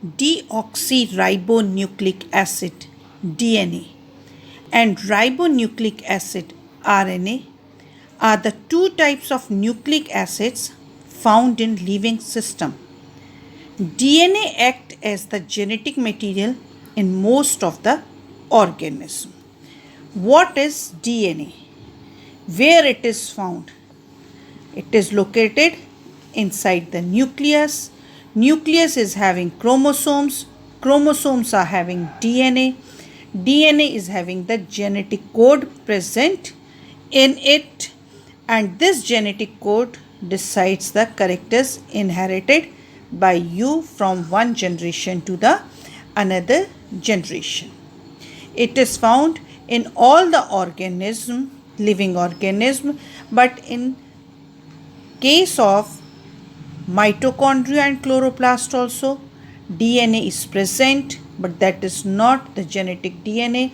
deoxyribonucleic acid DNA and ribonucleic acid RNA are the two types of nucleic acids found in living system. DNA acts as the genetic material in most of the organism. What is DNA? Where it is found? It is located inside the nucleus. Nucleus is having chromosomes. Chromosomes are having DNA. DNA is having the genetic code present in it, and this genetic code decides the characters inherited by you from one generation to the another generation. It is found in all the living organism, but in case of mitochondria and chloroplast also DNA is present, but that is not the genetic DNA.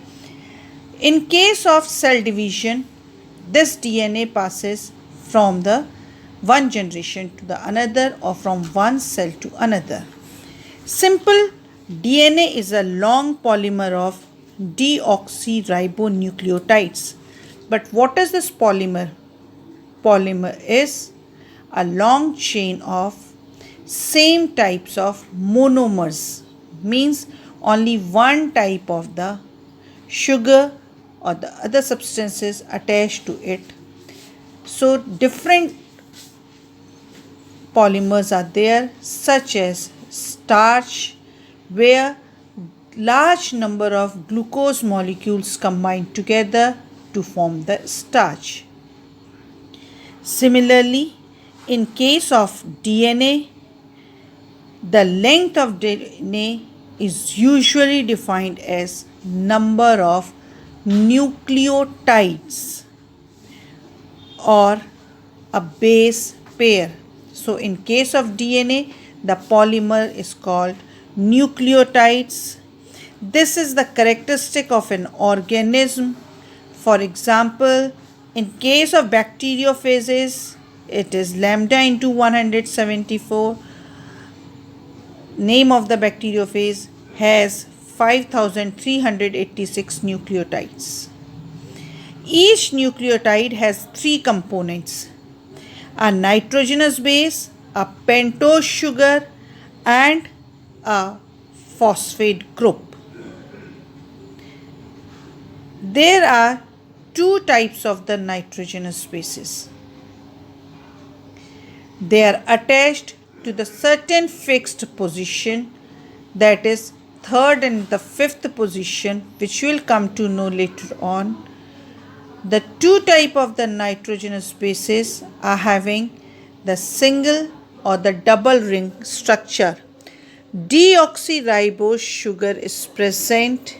In case of cell division, this DNA passes from the one generation to the another or from one cell to another. Simple DNA is a long polymer of deoxyribonucleotides. But what is this polymer? Polymer is a long chain of same types of monomers, means only one type of the sugar or the other substances attached to it. So different polymers are there, such as starch, where large number of glucose molecules combine together to form the starch. Similarly, in case of DNA, the length of DNA is usually defined as number of nucleotides or a base pair. So in case of DNA, the polymer is called nucleotides. This is the characteristic of an organism. For example, in case of bacteriophages, it is lambda into 174. Name of the bacteriophage has 5386 nucleotides. Each nucleotide has three components: a nitrogenous base, a pentose sugar, and a phosphate group. There are two types of the nitrogenous bases. They are attached to the certain fixed position, that is third and the fifth position, which we will come to know later on. The two type of the nitrogenous bases are having the single or the double ring structure. Deoxyribose sugar is present,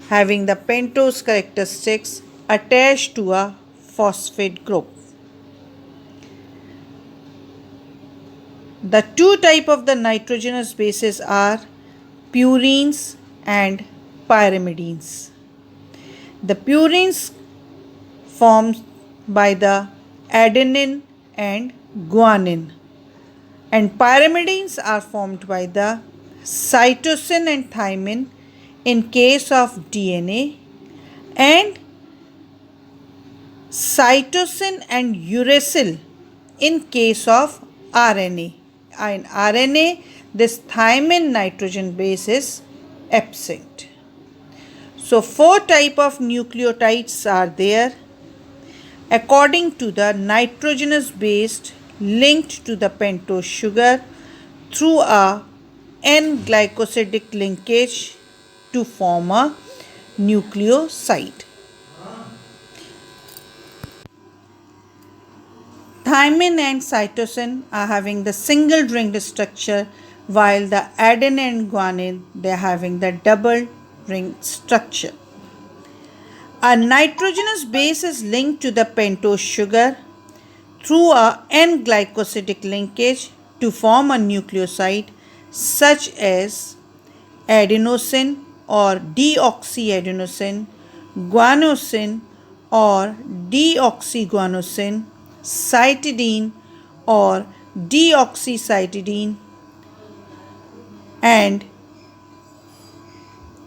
having the pentose characteristics attached to a phosphate group. The two type of the nitrogenous bases are purines and pyrimidines. The purines formed by the adenine and guanine, and pyrimidines are formed by the cytosine and thymine in case of DNA, and cytosine and uracil in case of RNA. In RNA, this thymine nitrogen base is absent. So four type of nucleotides are there according to the nitrogenous base linked to the pentose sugar through a N-glycosidic linkage to form a nucleoside. Thymine and cytosine are having the single ringed structure, while the adenine and guanine, they are having the double ring structure. A nitrogenous base is linked to the pentose sugar through a N-glycosidic linkage to form a nucleoside, such as adenosine or deoxyadenosine, guanosine or deoxyguanosine, cytidine or deoxycytidine, and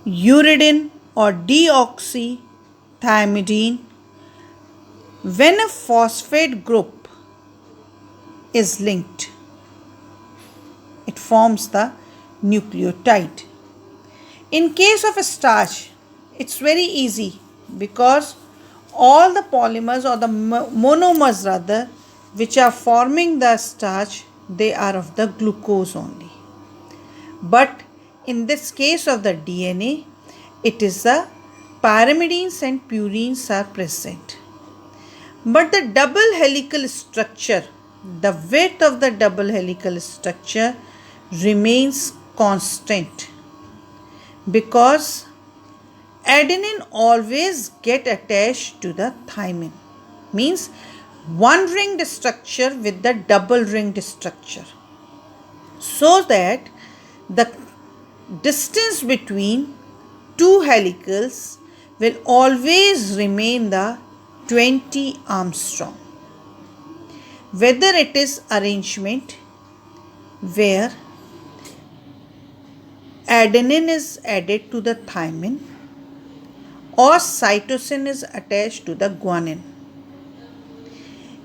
uridine or deoxythymidine. When a phosphate group is linked, it forms the nucleotide. In case of a starch, it's very easy because all the polymers or the monomers rather which are forming the starch, they are of the glucose only. But in this case of the DNA, it is the pyrimidines and purines are present. But the double helical structure, the width of the double helical structure remains constant because adenine always get attached to the thymine, means one ringed structure with the double ringed structure, so that the distance between two helicals will always remain the 20 Armstrong. Whether it is arrangement where adenine is added to the thymine or cytosine is attached to the guanine.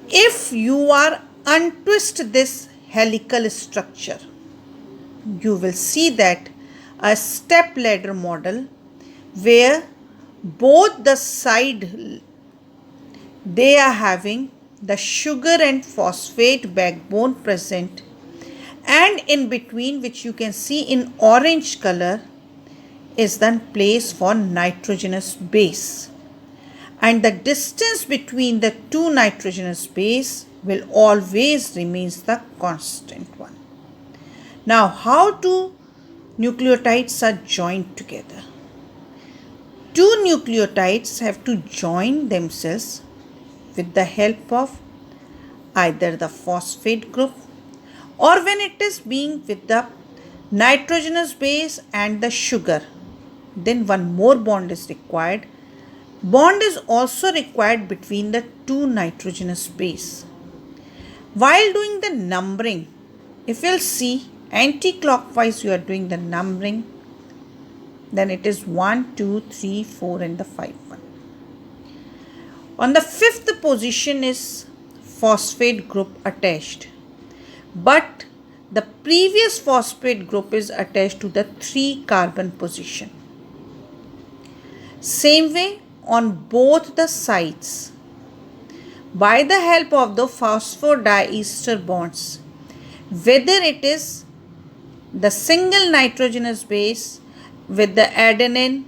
If you are untwist this helical structure, you will see that a step ladder model where both the side they are having the sugar and phosphate backbone present, and in between, which you can see in orange color, is the place for nitrogenous base, and the distance between the two nitrogenous base will always remains the constant one. Now, how two nucleotides are joined together? Two nucleotides have to join themselves with the help of either the phosphate group, or when it is being with the nitrogenous base and the sugar, then one more bond is required. Bond is also required between the two nitrogenous base. While doing the numbering, if you'll see anti-clockwise you are doing the numbering, then it is 1, 2, 3, 4 and the 5 one. On the fifth position is phosphate group attached, but the previous phosphate group is attached to the 3 carbon position. Same way on both the sides, by the help of the phosphodiester bonds, whether it is the single nitrogenous base with the adenine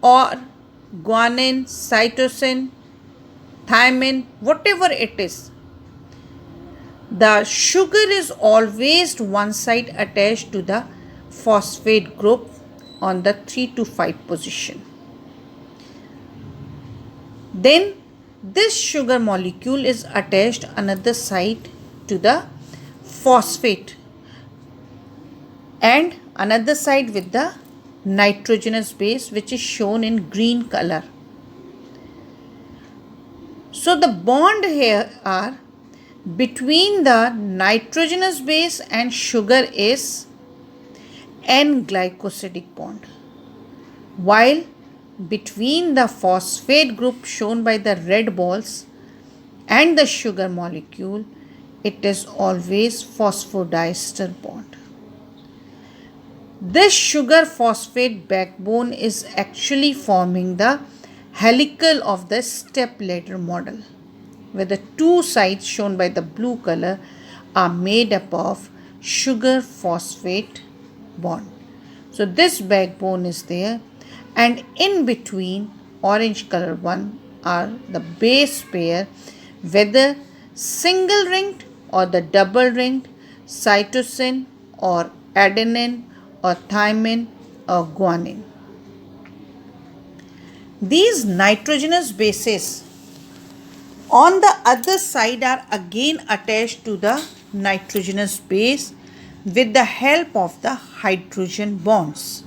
or guanine, cytosine, thymine, whatever it is, the sugar is always one side attached to the phosphate group on the 3 to 5 position. Then this sugar molecule is attached another side to the phosphate and another side with the nitrogenous base, which is shown in green color. So the bond here are between the nitrogenous base and sugar is N-glycosidic bond, while between the phosphate group shown by the red balls and the sugar molecule, it is always phosphodiester bond. This sugar phosphate backbone is actually forming the helical of the step ladder model, where the two sides shown by the blue color are made up of sugar phosphate bond. So this backbone is there, and in between orange color one are the base pair, whether single ringed or the double ringed, cytosine or adenine or thymine or guanine. These nitrogenous bases on the other side are again attached to the nitrogenous base with the help of the hydrogen bonds.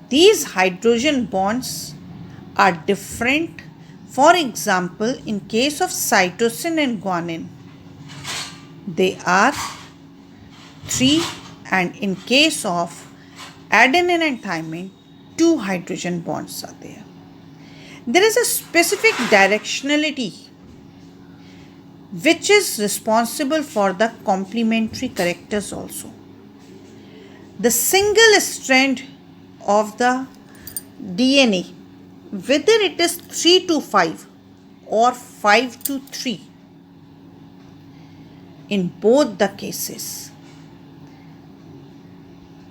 These hydrogen bonds are different. For example, in case of cytosine and guanine, they are 3, and in case of adenine and thymine, 2 hydrogen bonds are there. There is a specific directionality which is responsible for the complementary characters also. The single strand of the DNA, whether it is 3 to 5 or 5 to 3, in both the cases,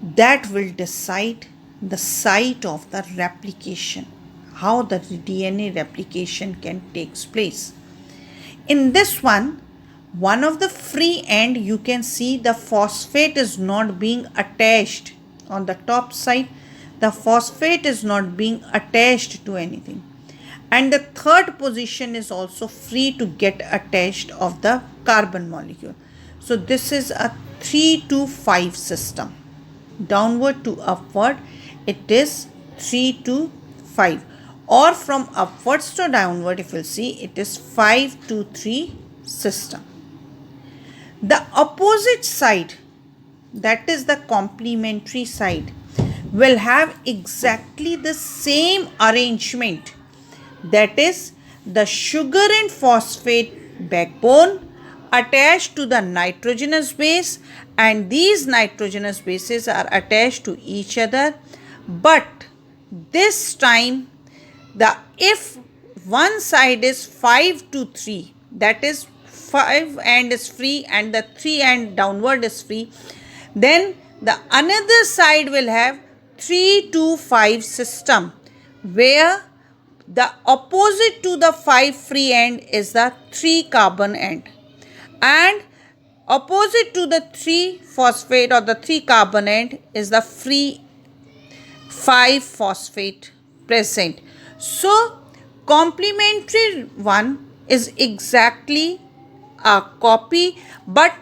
that will decide the site of the replication, how the DNA replication can take place. In this one of the free end, you can see the phosphate is not being attached on the top side. The phosphate is not being attached to anything. And the third position is also free to get attached of the carbon molecule. So this is a 3 to 5 system. Downward to upward, it is 3 to 5. Or from upwards to downward, if you see, it is 5 to 3 system. The opposite side, that is the complementary side, will have exactly the same arrangement. That is the sugar and phosphate backbone attached to the nitrogenous base, and these nitrogenous bases are attached to each other. But this time, if one side is 5 to 3, that is 5 end is free and the 3 end downward is free, then the another side will have 3 to 5 system, where the opposite to the 5 free end is the 3 carbon end, and opposite to the 3 phosphate or the 3 carbon end is the free 5 phosphate present. So complementary one is exactly a copy, but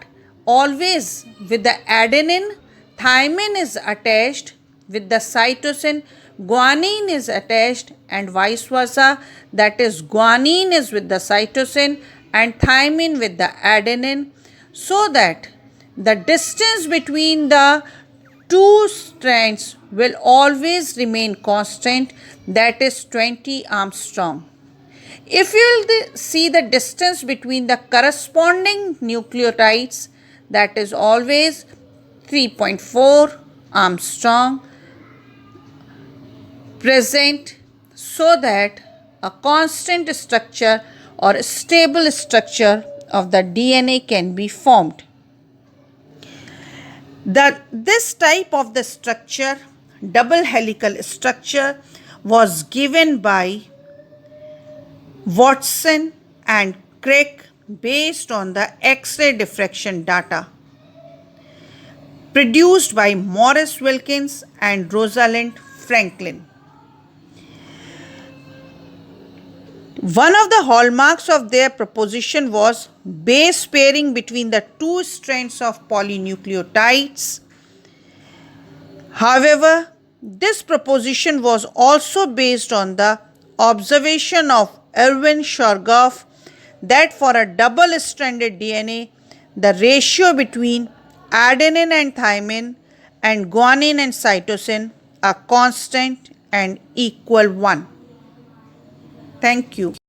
always with the adenine, thymine is attached with the cytosine, guanine is attached, and vice versa. That is, guanine is with the cytosine and thymine with the adenine, so that the distance between the two strands will always remain constant, that is 20 Armstrong. If you will see the distance between the corresponding nucleotides, that is always 3.4 Armstrong present, so that a constant structure or a stable structure of the DNA can be formed. This type of the structure, double helical structure, was given by Watson and Crick based on the X-ray diffraction data produced by Maurice Wilkins and Rosalind Franklin. One of the hallmarks of their proposition was base pairing between the two strands of polynucleotides. However, this proposition was also based on the observation of Erwin Chargaff that for a double-stranded DNA, the ratio between adenine and thymine and guanine and cytosine are constant and equal 1. Thank you.